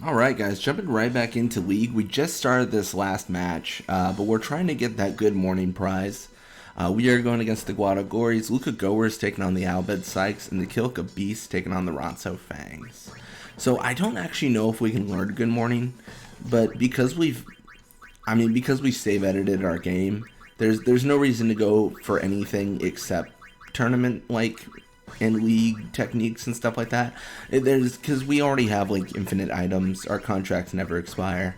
Alright guys, jumping right back into League. We just started this last match, but we're trying to get that good morning prize. We are going against the Guado Glories, Luca Goers taking on the Albed Sykes, and the Kilika Beast taking on the Ronso Fangs. So I don't actually know if we can learn Good Morning, but because we save edited our game, there's no reason to go for anything except tournament like and league techniques and stuff like that. Because we already have like infinite items, our contracts never expire.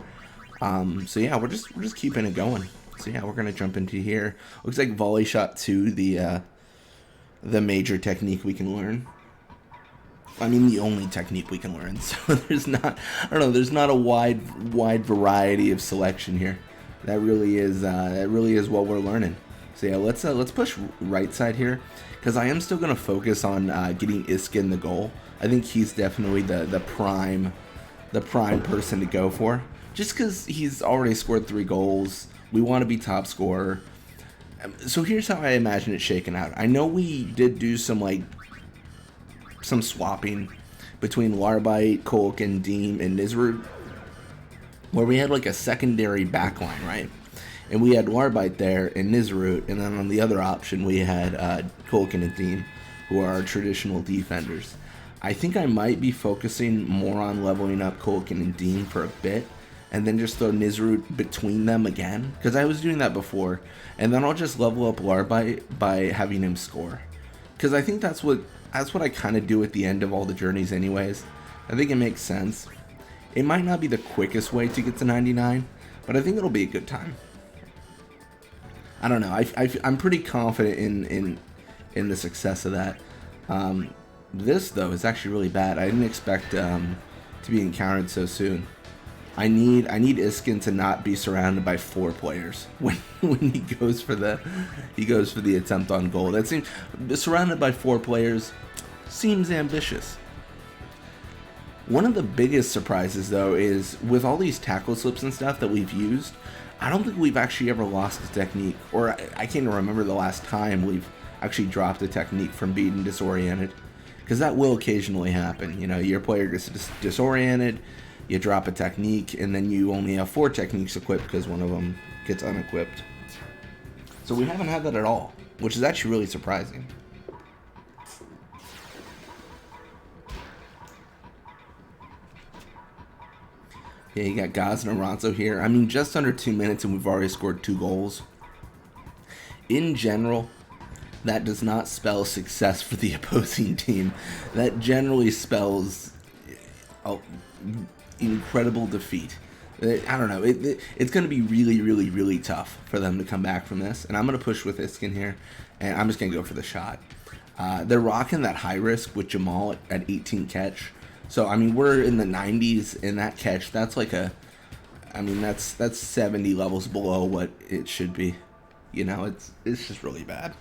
So yeah, we're just keeping it going. So yeah, we're gonna jump into here. Looks like volley shot 2, the major technique we can learn. I mean, the only technique we can learn. So there's not a wide variety of selection here. That really is what we're learning. So yeah, let's push right side here, because I am still gonna focus on getting Iskin the goal. I think he's definitely the prime person to go for, just because he's already scored 3 goals. We want to be top scorer. So here's how I imagine it shaking out. I know we did do some swapping between Larbite, Kolk, Deem, and Nizrud, where we had like a secondary backline, right? And we had Larbite there and Nizrut, and then on the other option we had Kolk and Deem, who are our traditional defenders. I think I might be focusing more on leveling up Kolk and Deem for a bit, and then just throw Nizrut between them again, because I was doing that before, and then I'll just level up Larbite by having him score, because I think that's what I kind of do at the end of all the journeys anyways. I think it makes sense. It might not be the quickest way to get to 99, but I think it'll be a good time. I don't know. I'm pretty confident in the success of that. This though is actually really bad. I didn't expect to be encountered so soon. I need Iskin to not be surrounded by 4 players when he goes for the attempt on goal. That seems surrounded by 4 players seems ambitious. One of the biggest surprises though is with all these tackle slips and stuff that we've used, I don't think we've actually ever lost a technique, or I can't even remember the last time we've actually dropped a technique from being disoriented, because that will occasionally happen. You know, your player gets disoriented, you drop a technique, and then you only have 4 techniques equipped because one of them gets unequipped. So we haven't had that at all, which is actually really surprising. Yeah, you got Gaz and Aranzo here. I mean, just under 2 minutes and we've already scored 2 goals. In general, that does not spell success for the opposing team. That generally spells incredible defeat. I don't know. It's going to be really tough for them to come back from this. And I'm going to push with Iskin here, and I'm just going to go for the shot. They're rocking that high risk with Jamal at 18 catch. So, I mean, we're in the 90s in that catch. That's like that's 70 levels below what it should be. You know, it's just really bad.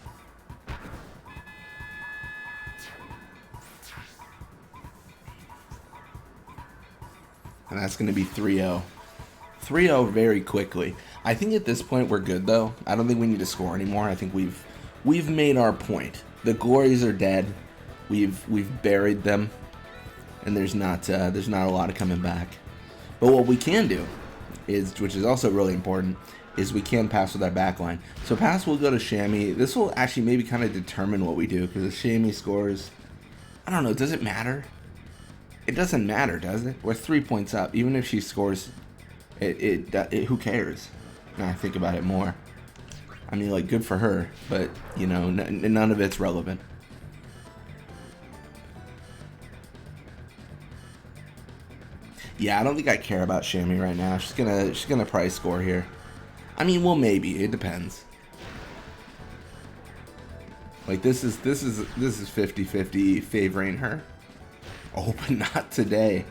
And that's going to be 3-0. 3-0 very quickly. I think at this point we're good, though. I don't think we need to score anymore. I think we've made our point. The Glories are dead. We've buried them. And there's not a lot of coming back. But what we can do is, which is also really important, is we can pass with our back line. So pass will go to Shammy. This will actually maybe kind of determine what we do, because if Shammy scores, I don't know, does it matter? It doesn't matter, does it? We're 3 points up. Even if she scores, who cares? Now I think about it more. I mean, like, good for her, but, you know, none of it's relevant. Yeah, I don't think I care about Shammy right now. She's gonna probably score here. I mean, well, maybe. It depends. Like, this is 50-50 favoring her. Oh, but not today.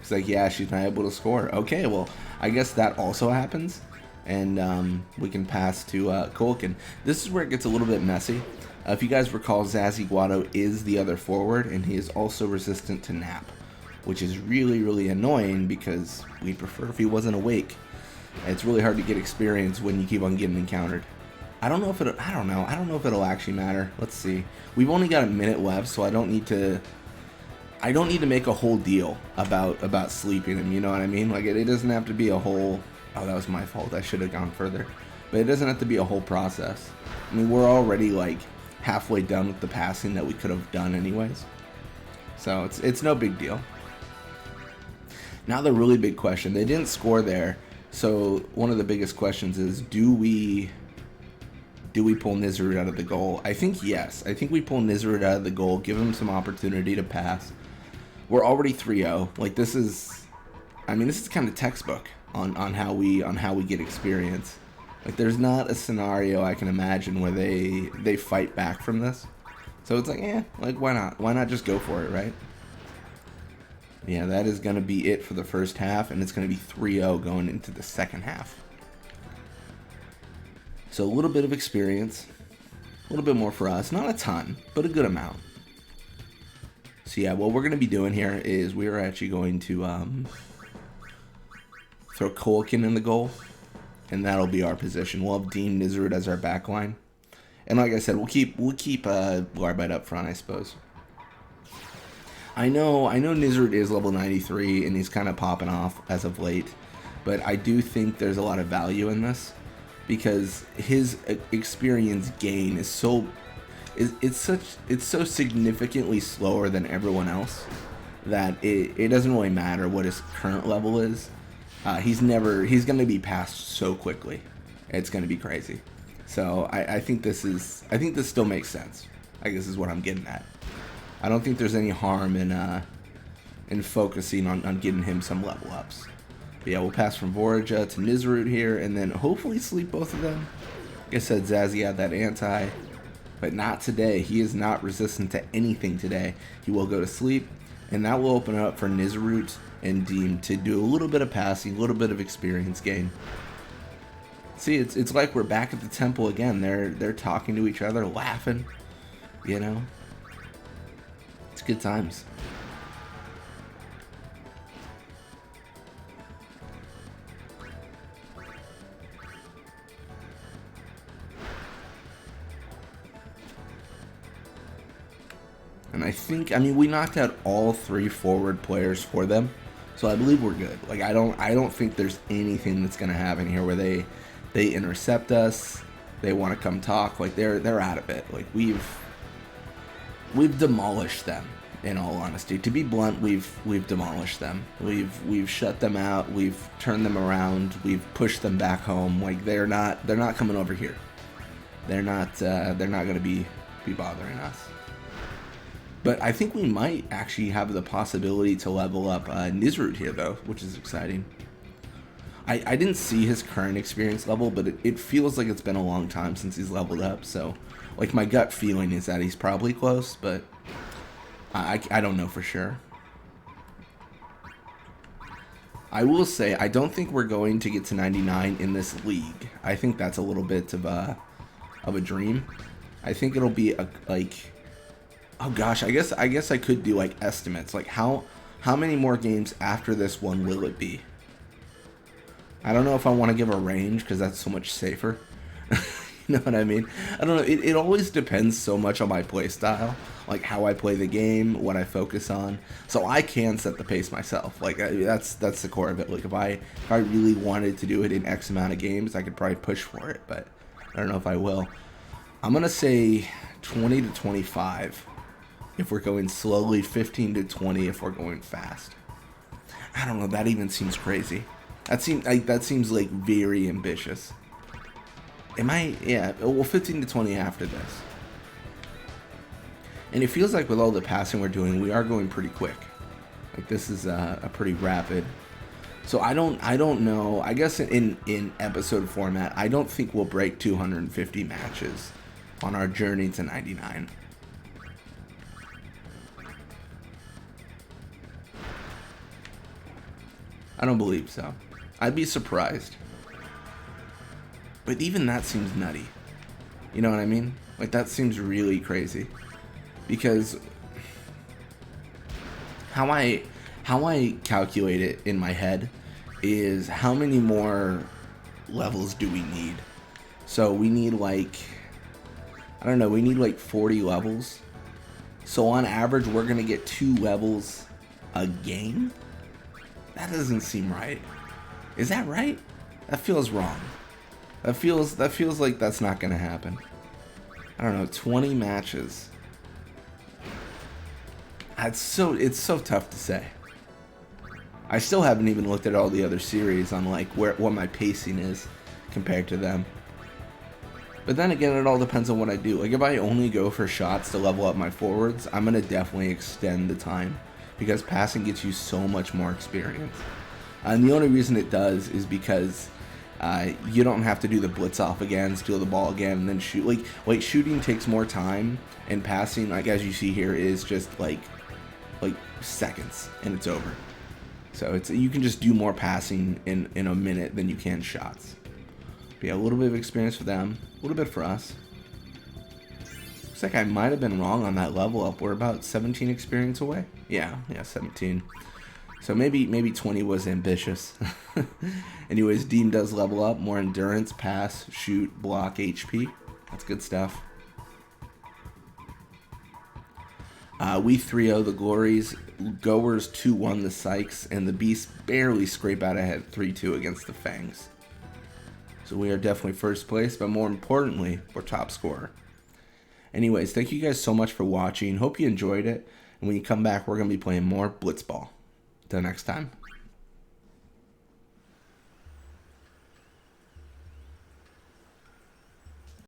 It's like, yeah, she's not able to score. Okay, well, I guess that also happens. And we can pass to Kolkin. This is where it gets a little bit messy. If you guys recall, Zazie Guado is the other forward, and he is also resistant to nap, which is really annoying because we'd prefer if he wasn't awake. It's really hard to get experience when you keep on getting encountered. I don't know if it'll actually matter. Let's see. We've only got a minute left, so I don't need to I don't need to make a whole deal about sleeping him. You know what I mean? Like it doesn't have to be a whole. Oh, that was my fault. I should have gone further. But it doesn't have to be a whole process. I mean, we're already like halfway done with the passing that we could have done anyways. So it's no big deal. Now the really big question. They didn't score there. So one of the biggest questions is, do we pull Nizrud out of the goal? I think yes. I think we pull Nizrud out of the goal, give him some opportunity to pass. We're already 3-0. Like this is kind of textbook on how we get experience. Like there's not a scenario I can imagine where they fight back from this. So it's like, like why not? Why not just go for it, right? Yeah, that is going to be it for the first half, and it's going to be 3-0 going into the second half. So a little bit of experience, a little bit more for us. Not a ton, but a good amount. So yeah, what we're going to be doing here is we are actually going to throw Kolkin in the goal, and that'll be our position. We'll have Dean Nizrud as our back line. And like I said, we'll keep Larbite up front, I suppose. I know Nizrud is level 93 and he's kind of popping off as of late, but I do think there's a lot of value in this because his experience gain is so significantly slower than everyone else that it doesn't really matter what his current level is. He's going to be passed so quickly. It's going to be crazy. So I think this still makes sense. I guess is what I'm getting at. I don't think there's any harm in focusing on getting him some level ups. But yeah, we'll pass from Vorija to Nizrud here, and then hopefully sleep both of them. Like I said, Zazie had that anti, but not today. He is not resistant to anything today. He will go to sleep, and that will open up for Nizrud and Deem to do a little bit of passing, a little bit of experience gain. See, it's like we're back at the temple again. They're talking to each other, laughing, you know. It's good times. And I mean, we knocked out all 3 forward players for them, so I believe we're good. Like I don't think there's anything that's gonna happen here where they intercept us, they want to come talk. Like they're out of it. Like we've demolished them. In all honesty, to be blunt, we've demolished them. We've shut them out. We've turned them around. We've pushed them back home. Like they're not coming over here. They're not going to be bothering us. But I think we might actually have the possibility to level up Nizrud here though, which is exciting. I didn't see his current experience level, but it feels like it's been a long time since he's leveled up. So like my gut feeling is that he's probably close, but I don't know for sure. I will say I don't think we're going to get to 99 in this league. I think that's a little bit of a dream. I think it'll be oh gosh, I guess I could do like estimates. Like how many more games after this one will it be? I don't know if I want to give a range because that's so much safer. You know what I mean? I don't know. It always depends so much on my play style, like how I play the game, what I focus on. So I can set the pace myself. Like that's the core of it. Like if I really wanted to do it in X amount of games, I could probably push for it, but I don't know if I will. I'm gonna say 20 to 25 if we're going slowly, 15 to 20 if we're going fast. I don't know. That even seems crazy. That seems like very ambitious. Am I? Yeah, well, 15 to 20 after this. And it feels like with all the passing we're doing, we are going pretty quick. Like this is a pretty rapid. So I don't know. I guess in episode format, I don't think we'll break 250 matches on our journey to 99. I don't believe so. I'd be surprised. But even that seems nutty. You know what I mean? Like that seems really crazy. Because how I calculate it in my head is how many more levels do we need? So we need like, I don't know, we need like 40 levels So on average, we're going to get 2 levels a game? That doesn't seem right. Is that right? That feels wrong. That feels like that's not going to happen. I don't know, 20 matches. It's so tough to say. I still haven't even looked at all the other series on like what my pacing is compared to them. But then again, it all depends on what I do. Like if I only go for shots to level up my forwards, I'm gonna definitely extend the time because passing gets you so much more experience. And the only reason it does is because you don't have to do the blitz off again, steal the ball again, and then shoot. Like shooting takes more time, and passing, like as you see here, is just like seconds, and it's over. So you can just do more passing in a minute than you can shots. But yeah, a little bit of experience for them, a little bit for us. Looks like I might have been wrong on that level up. We're about 17 experience away. Yeah, 17. So maybe 20 was ambitious. Anyways, Deem does level up. More endurance, pass, shoot, block, HP. That's good stuff. We 3-0 the Glories. Goers 2-1 the Sykes. And the Beasts barely scrape out ahead 3-2 against the Fangs. So we are definitely first place, but more importantly, we're top scorer. Anyways, thank you guys so much for watching. Hope you enjoyed it. And when you come back, we're going to be playing more Blitzball. Till next time.